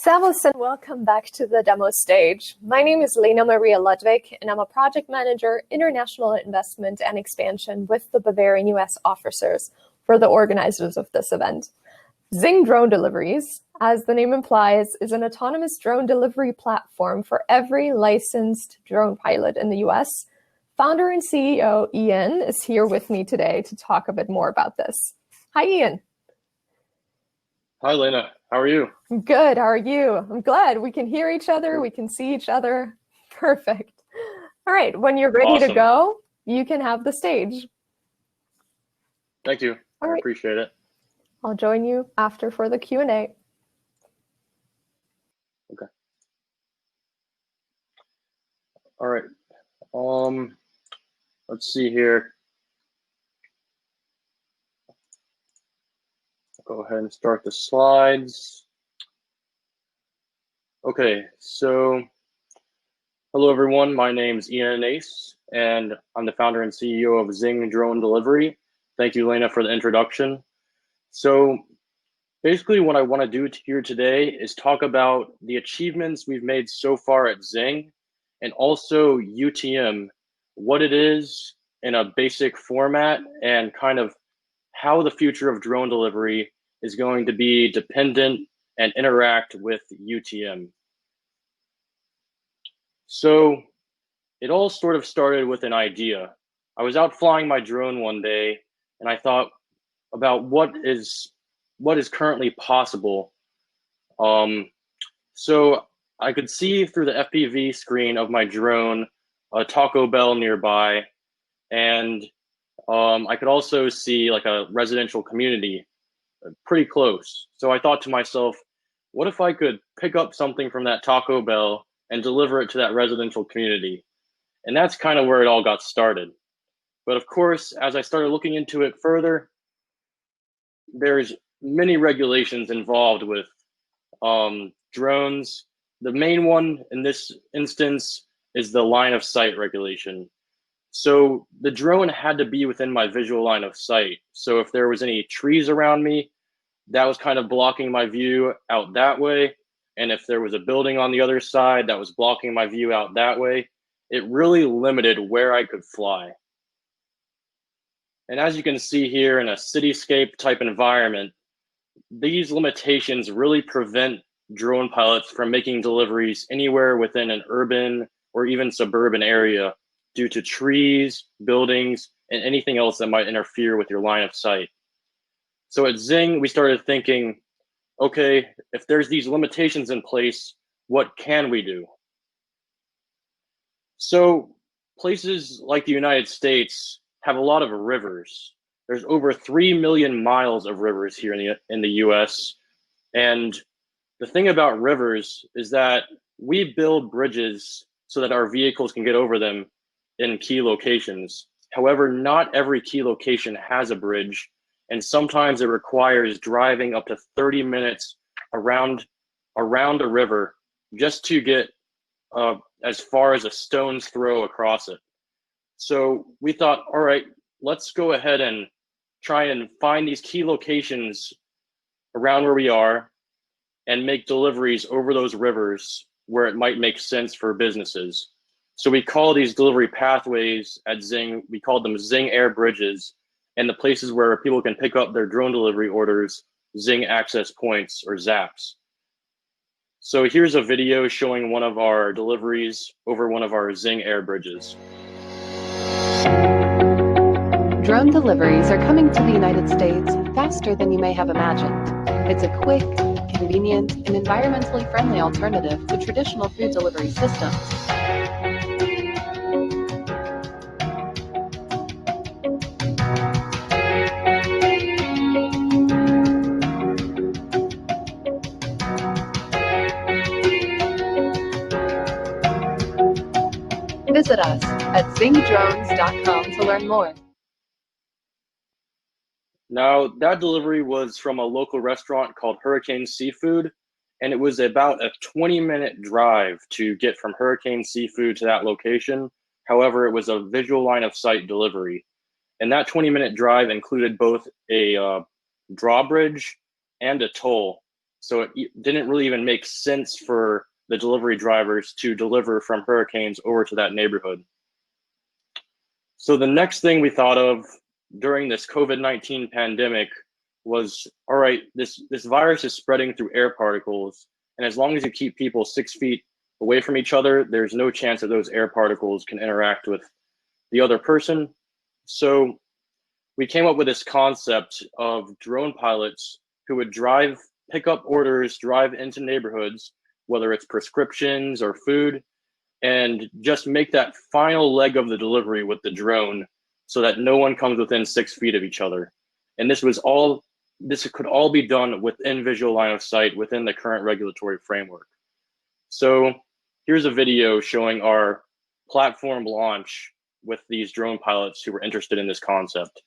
Servus and welcome back to the demo stage. My name is Lena Maria Ludwig and I'm a project manager, international investment and expansion with the Bavarian US officers for the organizers of this event. Zing Drone Deliveries, as the name implies, is an autonomous drone delivery platform for every licensed drone pilot in the US. Founder and CEO Ian is here with me today to talk a bit more about this. Hi, Ian. Hi, Lena. How are you? I'm good. How are you? I'm glad we can hear each other. We can see each other. Perfect. All right. When you're ready to go, you can have the stage. Thank you. All right. I appreciate it. I'll join you after for the Q&A. Okay. All right. Let's see here. Go ahead and start the slides. Okay, so hello everyone. My name is Ian Ace, and I'm the founder and CEO of Zing Drone Delivery. Thank you, Lena, for the introduction. So basically what I want to do here today is talk about the achievements we've made so far at Zing, and also UTM, what it is in a basic format, and kind of how the future of drone delivery is going to be dependent and interact with UTM. So it all sort of started with an idea. I was out flying my drone one day and I thought about what is currently possible. So I could see through the FPV screen of my drone a Taco Bell nearby, and I could also see like a residential community pretty close. So I thought to myself, what if I could pick up something from that Taco Bell and deliver it to that residential community? And that's kind of where it all got started. But of course, as I started looking into it further, there's many regulations involved with drones. The main one in this instance is the line of sight regulation. So the drone had to be within my visual line of sight. So if there was any trees around me, that was kind of blocking my view out that way. And if there was a building on the other side that was blocking my view out that way, it really limited where I could fly. And as you can see here in a cityscape type environment, these limitations really prevent drone pilots from making deliveries anywhere within an urban or even suburban area due to trees, buildings, and anything else that might interfere with your line of sight. So at Zing, we started thinking, okay, if there's these limitations in place, what can we do? So places like the United States have a lot of rivers. There's over 3 million miles of rivers here in the US. And the thing about rivers is that we build bridges so that our vehicles can get over them in key locations. However, not every key location has a bridge, and sometimes it requires driving up to 30 minutes around a river just to get as far as a stone's throw across it. So we thought, all right, let's go ahead and try and find these key locations around where we are and make deliveries over those rivers where it might make sense for businesses. So we call these delivery pathways at Zing, we call them Zing Air Bridges, and the places where people can pick up their drone delivery orders, Zing Access Points or ZAPs. So here's a video showing one of our deliveries over one of our Zing Air Bridges. Drone deliveries are coming to the United States faster than you may have imagined. It's a quick, convenient, and environmentally friendly alternative to traditional food delivery systems. Visit us at zingdrones.com to learn more. Now, that delivery was from a local restaurant called Hurricane Seafood, and it was about a 20-minute drive to get from Hurricane Seafood to that location. However, it was a visual line of sight delivery. And that 20-minute drive included both a drawbridge and a toll. So it didn't really even make sense for the delivery drivers to deliver from hurricanes over to that neighborhood. So the next thing we thought of during this COVID-19 pandemic was, all right, this virus is spreading through air particles, and as long as you keep people 6 feet away from each other, there's no chance that those air particles can interact with the other person. So we came up with this concept of drone pilots who would pick up orders, drive into neighborhoods, whether it's prescriptions or food, and just make that final leg of the delivery with the drone so that no one comes within 6 feet of each other. And this could all be done within visual line of sight within the current regulatory framework. So here's a video showing our platform launch with these drone pilots who were interested in this concept.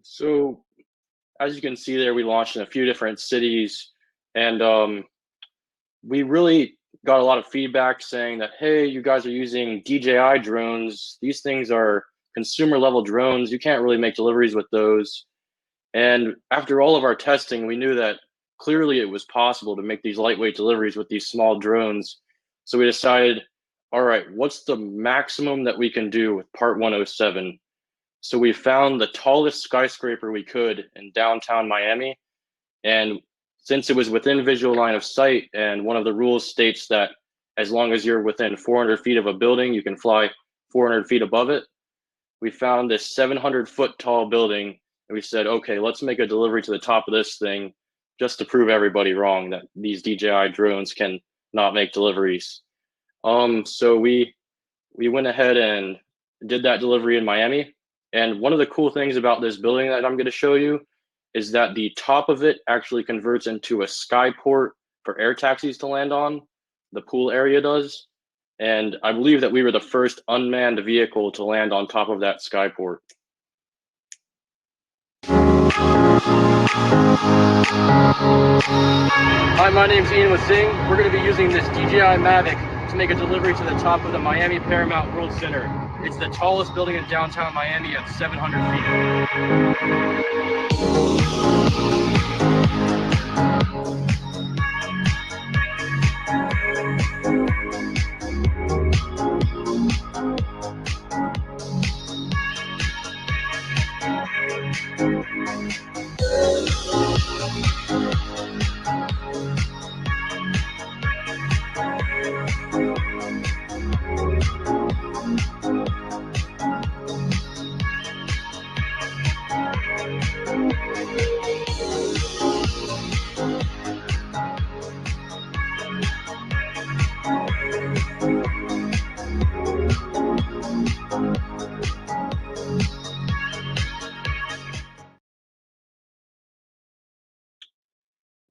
So as you can see there, we launched in a few different cities, and we really got a lot of feedback saying that, hey, you guys are using DJI drones. These things are consumer level drones. You can't really make deliveries with those. And after all of our testing, we knew that clearly it was possible to make these lightweight deliveries with these small drones. So we decided, all right, what's the maximum that we can do with Part 107? So we found the tallest skyscraper we could in downtown Miami. And since it was within visual line of sight, and one of the rules states that as long as you're within 400 feet of a building, you can fly 400 feet above it, we found this 700-foot tall building, and we said, okay, let's make a delivery to the top of this thing just to prove everybody wrong that these DJI drones can not make deliveries. So we went ahead and did that delivery in Miami. And one of the cool things about this building that I'm going to show you is that the top of it actually converts into a skyport for air taxis to land on. The pool area does. And I believe that we were the first unmanned vehicle to land on top of that skyport. Hi, my name's Ian with Zing. We're going to be using this DJI Mavic to make a delivery to the top of the Miami Paramount World Center. It's the tallest building in downtown Miami at 700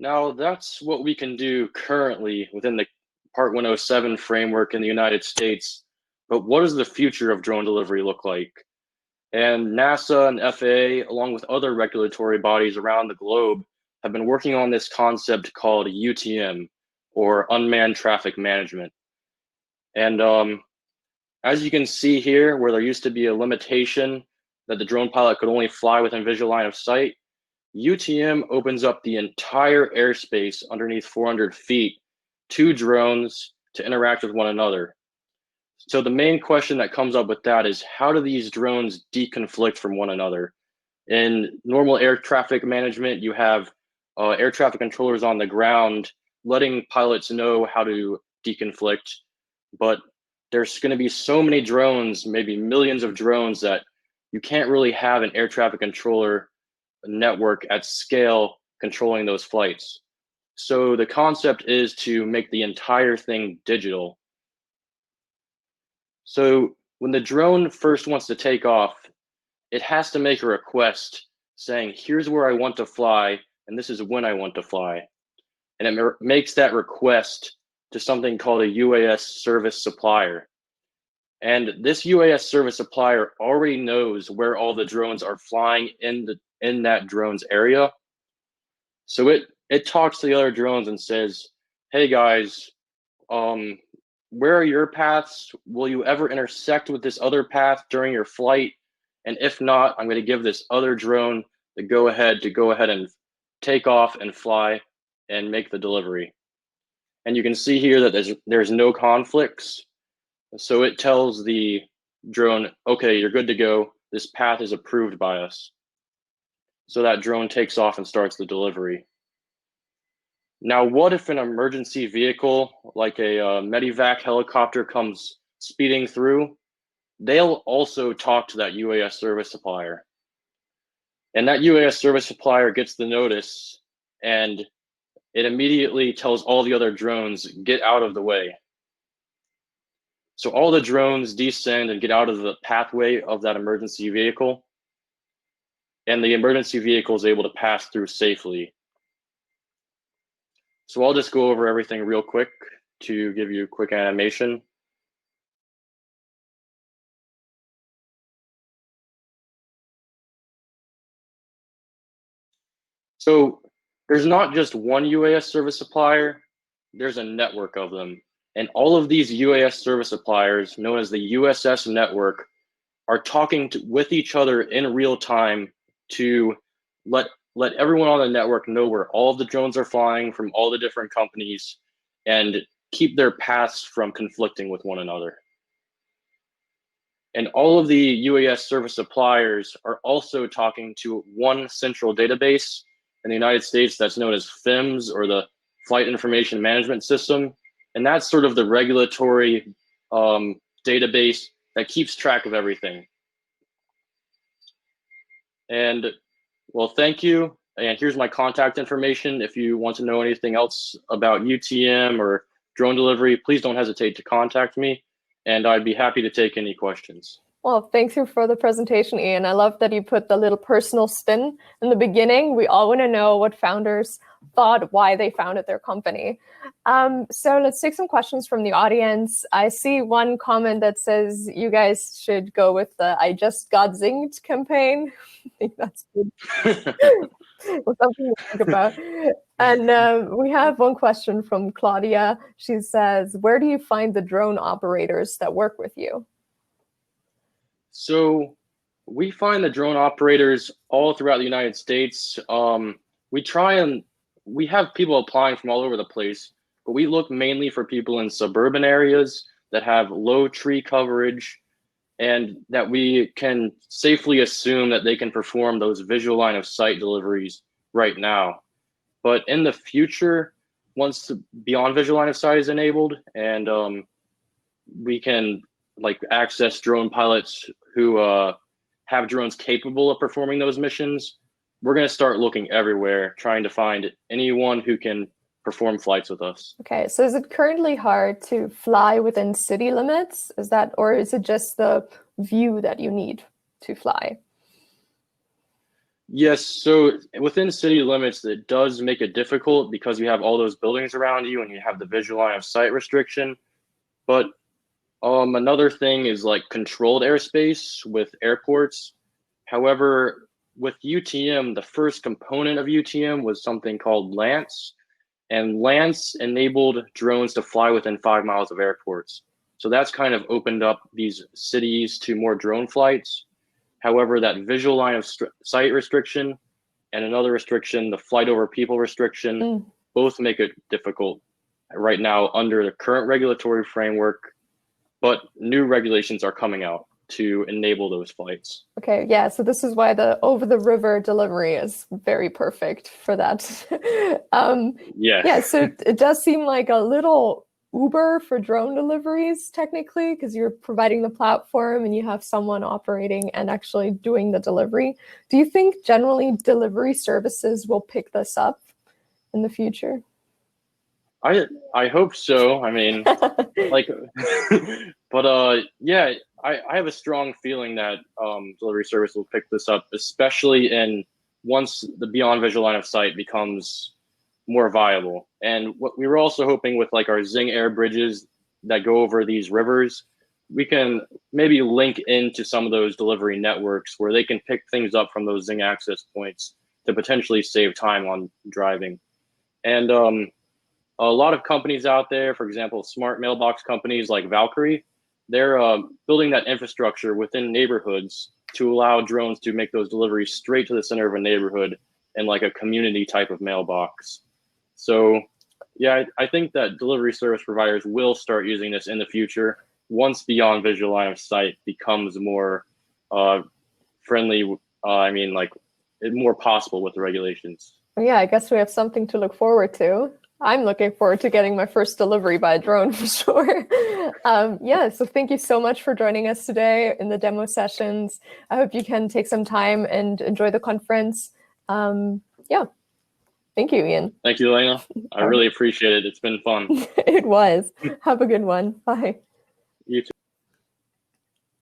Now, that's what we can do currently within the Part 107 framework in the United States. But what does the future of drone delivery look like? And NASA and FAA, along with other regulatory bodies around the globe, have been working on this concept called UTM, or Unmanned Traffic Management. And as you can see here, where there used to be a limitation that the drone pilot could only fly within visual line of sight, UTM opens up the entire airspace underneath 400 feet to drones to interact with one another. So the main question that comes up with that is, how do these drones deconflict from one another? In normal air traffic management, you have air traffic controllers on the ground letting pilots know how to deconflict, but there's going to be so many drones, maybe millions of drones, that you can't really have an air traffic controller network at scale controlling those flights. So the concept is to make the entire thing digital. So when the drone first wants to take off, it has to make a request saying, here's where I want to fly, and this is when I want to fly. And it makes that request to something called a UAS service supplier. And this UAS service supplier already knows where all the drones are flying in that drone's area. So it talks to the other drones and says, hey guys, where are your paths? Will you ever intersect with this other path during your flight? And if not, I'm going to give this other drone the go ahead and take off and fly and make the delivery. And you can see here that there's no conflicts. So it tells the drone, okay, you're good to go. This path is approved by us. So that drone takes off and starts the delivery. Now, what if an emergency vehicle, like a medevac helicopter, comes speeding through? They'll also talk to that UAS service supplier. And that UAS service supplier gets the notice, and it immediately tells all the other drones, get out of the way. So all the drones descend and get out of the pathway of that emergency vehicle, and the emergency vehicle is able to pass through safely. So I'll just go over everything real quick to give you a quick animation. So there's not just one UAS service supplier, there's a network of them. And all of these UAS service suppliers, known as the USS network, are talking with each other in real time to let everyone on the network know where all of the drones are flying from all the different companies and keep their paths from conflicting with one another. And all of the UAS service suppliers are also talking to one central database in the United States that's known as FIMS, or the Flight Information Management System. And that's sort of the regulatory database that keeps track of everything. And well, thank you. And here's my contact information. If you want to know anything else about UTM or drone delivery, please don't hesitate to contact me, and I'd be happy to take any questions. Well, thank you for the presentation, Ian. I love that you put the little personal spin in the beginning. We all want to know what founders thought, why they founded their company. So let's take some questions from the audience. I see one comment that says you guys should go with the I just got zinged campaign. I think that's good. Well, something to think about. And we have one question from Claudia. She says, where do you find the drone operators that work with you? So we find the drone operators all throughout the United States. We have people applying from all over the place, but we look mainly for people in suburban areas that have low tree coverage and that we can safely assume that they can perform those visual line of sight deliveries right now. But in the future, once beyond visual line of sight is enabled, and we can access drone pilots who have drones capable of performing those missions, we're going to start looking everywhere, trying to find anyone who can perform flights with us. Okay, so is it currently hard to fly within city limits? Or is it just the view that you need to fly? Yes, so within city limits, it does make it difficult because you have all those buildings around you and you have the visual line of sight restriction. But another thing is controlled airspace with airports. However, with UTM, the first component of UTM was something called Lance, and Lance enabled drones to fly within 5 miles of airports. So that's kind of opened up these cities to more drone flights. However, that visual line of sight restriction and another restriction, the flight over people restriction, both make it difficult right now under the current regulatory framework, but new regulations are coming out. to enable those flights. Okay, yeah, so this is why the over-the-river delivery is very perfect for that. Yeah, so it does seem like a little Uber for drone deliveries, technically, because you're providing the platform and you have someone operating and actually doing the delivery. Do you think generally delivery services will pick this up in the future? I hope so. I mean, like, but yeah, I have a strong feeling that delivery service will pick this up, especially in once the beyond visual line of sight becomes more viable. And what we were also hoping with like our Zing air bridges that go over these rivers, we can maybe link into some of those delivery networks where they can pick things up from those Zing access points to potentially save time on driving. And a lot of companies out there, for example, smart mailbox companies like Valkyrie, they're building that infrastructure within neighborhoods to allow drones to make those deliveries straight to the center of a neighborhood in like a community type of mailbox. So yeah, I think that delivery service providers will start using this in the future once beyond visual line of sight becomes more friendly. I mean, like more possible with the regulations. Yeah, I guess we have something to look forward to. I'm looking forward to getting my first delivery by drone for sure. Yeah, so thank you so much for joining us today in the demo sessions. I hope you can take some time and enjoy the conference. Yeah, thank you, Ian. Thank you, Elena. I really appreciate it. It's been fun. It was. Have a good one. Bye. You too.